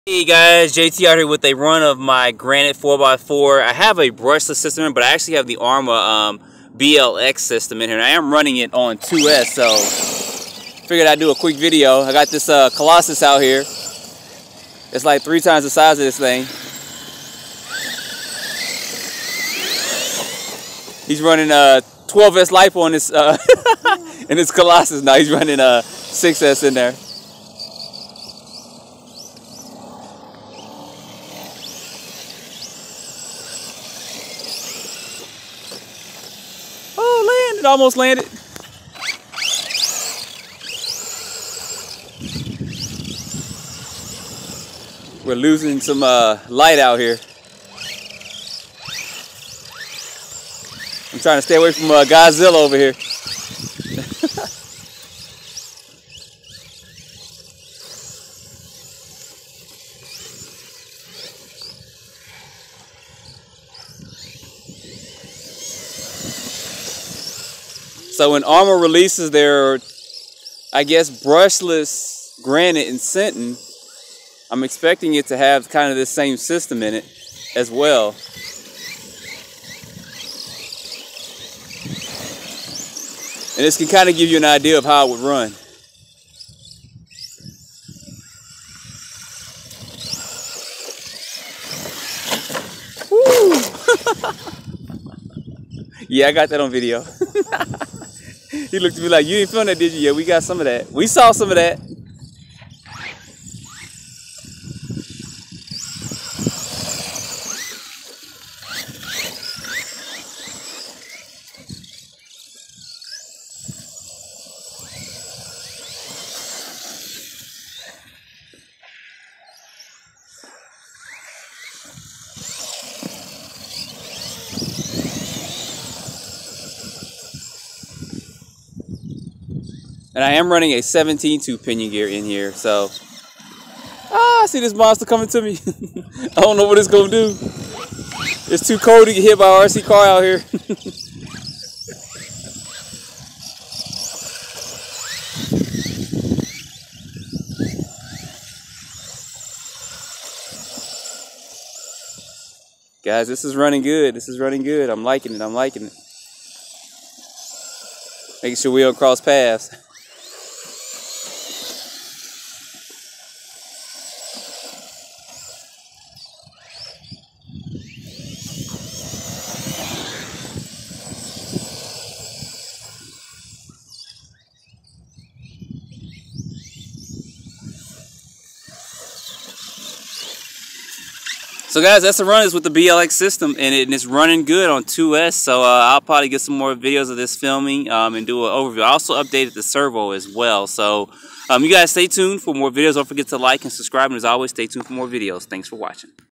Hey guys, JT out here with a run of my Granite 4x4. I have a brushless system, but I actually have the Arrma BLX system in here. And I am running it on 2S, so figured I'd do a quick video. I got this Colossus out here. It's like 3 times the size of this thing. He's running 12S LiPo on this in this Colossus. Now he's running 6S in there. Oh, landed! Almost landed. We're losing some light out here. I'm trying to stay away from Godzilla over here. So when Arrma releases their, I guess, brushless granite and sinton, I'm expecting it to have kind of this same system in it as well. And this can kind of give you an idea of how it would run. Woo! Yeah, I got that on video. He looked at me like, you didn't film that, did you? Yeah, we got some of that. We saw some of that. And I am running a 17-2 pinion gear in here, so I see this monster coming to me. I don't know what it's gonna do. It's too cold to get hit by an RC car out here. Guys, this is running good. This is running good. I'm liking it. I'm liking it. Making sure we don't cross paths. So guys, that's the run is with the BLX system, and it's running good on 2S. So I'll probably get some more videos of this filming and do an overview. I also updated the servo as well. So you guys stay tuned for more videos. Don't forget to like and subscribe, and as always, stay tuned for more videos. Thanks for watching.